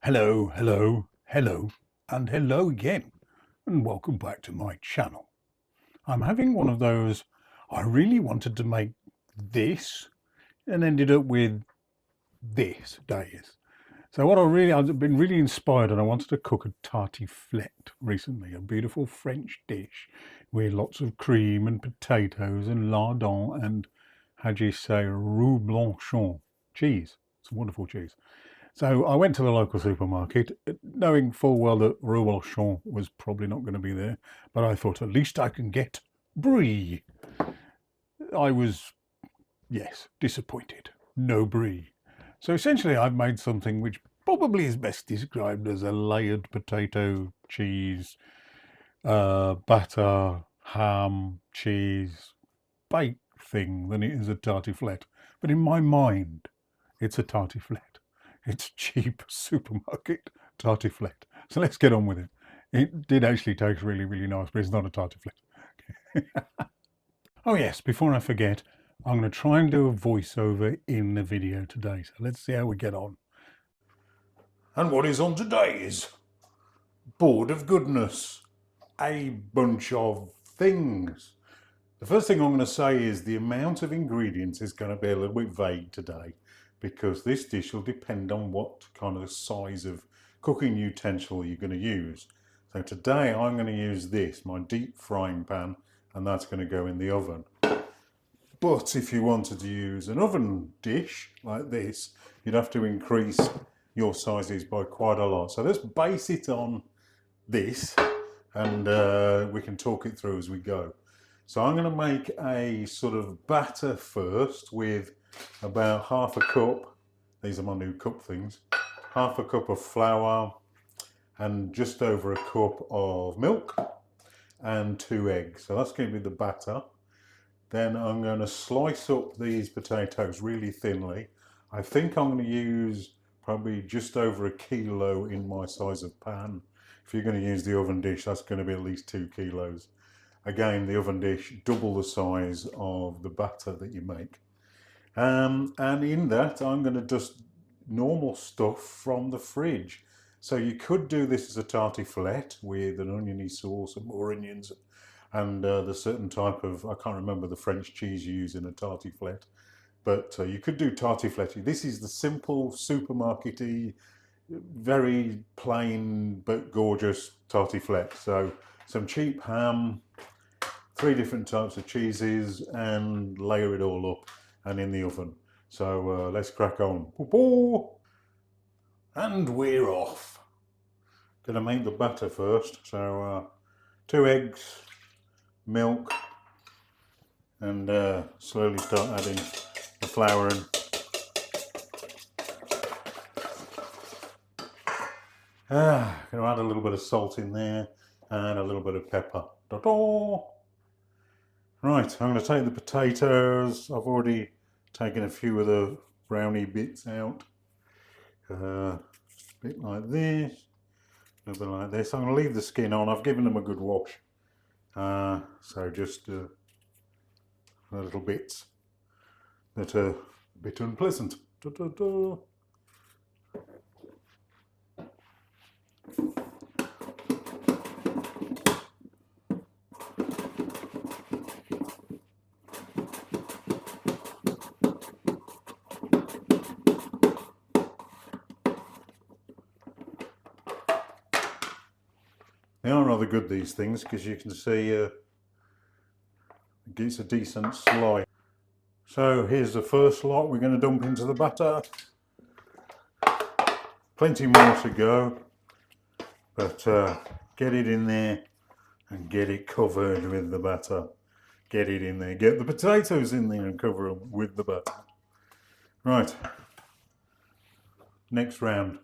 Hello, hello, hello, and hello again, and welcome back to my channel. I'm having one of those, I really wanted to make this and ended up with this days. So I've been really inspired and I wanted to cook a tartiflette recently, a beautiful French dish with lots of cream and potatoes and lardon and, how do you say, roux blanchon cheese. It's a wonderful cheese. So I went to the local supermarket, knowing full well that roux blanchon was probably not going to be there, but I thought at least I can get brie. I was, yes, disappointed. No brie. So essentially I've made something which probably is best described as a layered potato, cheese, batter, ham, cheese, baked thing than it is a tartiflette. But in my mind, it's a tartiflette. It's cheap supermarket tartiflette. So let's get on with it. It did actually taste really, really nice, but it's not a tartiflette. Oh yes, before I forget, I'm going to try and do a voiceover in the video today. So let's see how we get on. And what is on today's board of goodness? A bunch of things. The first thing I'm going to say is the amount of ingredients is going to be a little bit vague today because this dish will depend on what kind of size of cooking utensil you're going to use. So today I'm going to use this, my deep frying pan, and that's going to go in the oven. But if you wanted to use an oven dish like this, you'd have to increase your sizes by quite a lot. So let's base it on this and we can talk it through as we go. So I'm going to make a sort of batter first with about half a cup, these are my new cup things, half a cup of flour and just over a cup of milk and 2 eggs. So that's going to be the batter. Then I'm going to slice up these potatoes really thinly. I think I'm going to use probably just over a kilo in my size of pan. If you're going to use the oven dish, that's going to be at least 2 kilos. Again, the oven dish, double the size of the batter that you make. And in that, I'm going to just normal stuff from the fridge. So you could do this as a tartiflette with an oniony sauce and more onions and the certain type of, I can't remember the French cheese you use in a tartiflette, but you could do tartiflette. This is the simple supermarket-y, very plain but gorgeous tartiflette. So some cheap ham, 3 different types of cheeses, and layer it all up and in the oven. So let's crack on. And we're off. Gonna make the batter first. So 2 eggs, milk, and slowly start adding the flour in. Gonna add a little bit of salt in there and a little bit of pepper. Right, I'm going to take the potatoes. I've already taken a few of the browny bits out. A bit like this, a bit like this. I'm going to leave the skin on. I've given them a good wash. So just little bits that are a bit unpleasant. They are rather good, these things, because you can see it gets a decent slice. So here's the first lot we're going to dump into the batter. Plenty more to go, but get it in there and get it covered with the batter. Get it in there. Get the potatoes in there and cover them with the batter. Right, next round.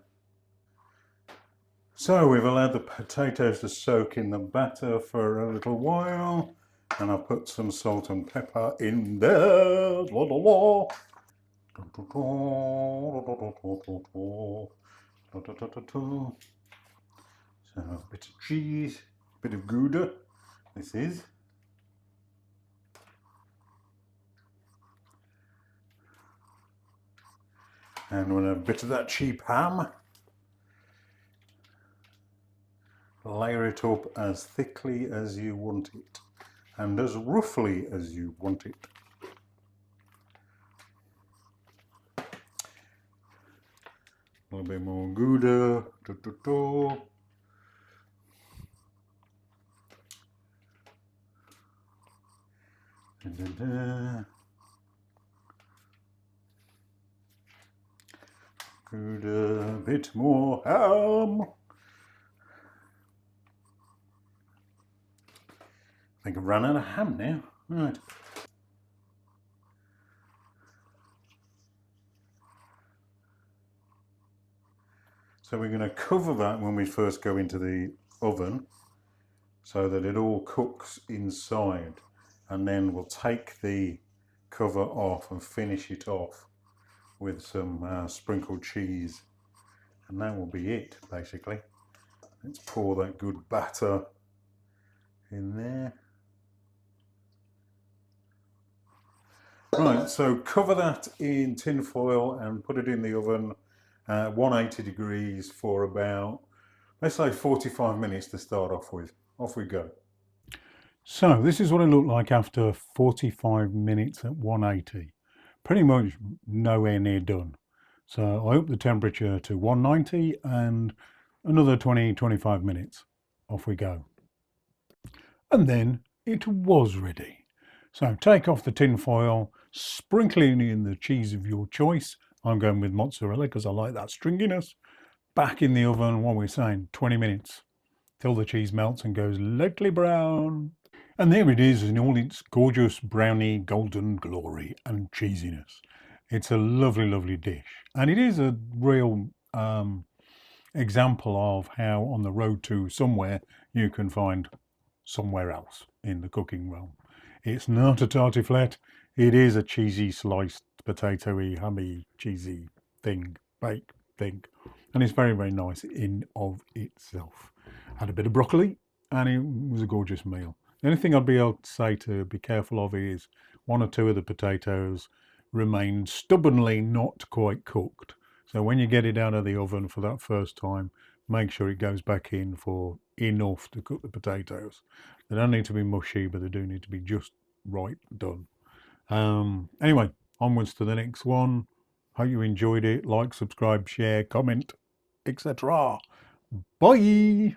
So we've allowed the potatoes to soak in the batter for a little while, and I'll put some salt and pepper in there. La, la, la. So a bit of cheese, a bit of Gouda, this is. And we'll have a bit of that cheap ham. layer it up as thickly as you want it and as roughly as you want it. A little bit more Gouda. Gouda, a bit more ham. I think I've run out of ham now. Right. So we're going to cover that when we first go into the oven so that it all cooks inside, and then we'll take the cover off and finish it off with some sprinkled cheese, and that will be it basically. Let's pour that good batter in there. Right, so cover that in tin foil and put it in the oven at 180 degrees for about, let's say 45 minutes to start off with. Off we go. So this is what it looked like after 45 minutes at 180. Pretty much nowhere near done. So I up the temperature to 190 and another 20-25 minutes. Off we go. And then it was ready. So take off the tin foil, sprinkling in the cheese of your choice. I'm going with mozzarella because I like that stringiness. Back in the oven, what we're saying, 20 minutes till the cheese melts and goes lightly brown. And there it is in all its gorgeous browny golden glory and cheesiness. It's a lovely, lovely dish. And it is a real example of how on the road to somewhere you can find somewhere else in the cooking realm. It's not a tartiflette, it is a cheesy sliced potatoey, hammy, cheesy thing, baked thing. And it's very, very nice in of itself. Had a bit of broccoli and it was a gorgeous meal. The only thing I'd be able to say to be careful of is 1 or 2 of the potatoes remain stubbornly not quite cooked. So when you get it out of the oven for that first time, make sure it goes back in for enough to cook the potatoes. They don't need to be mushy, but they do need to be just right done. Anyway, onwards to the next one. Hope you enjoyed it. Like, subscribe, share, comment, etc. Bye.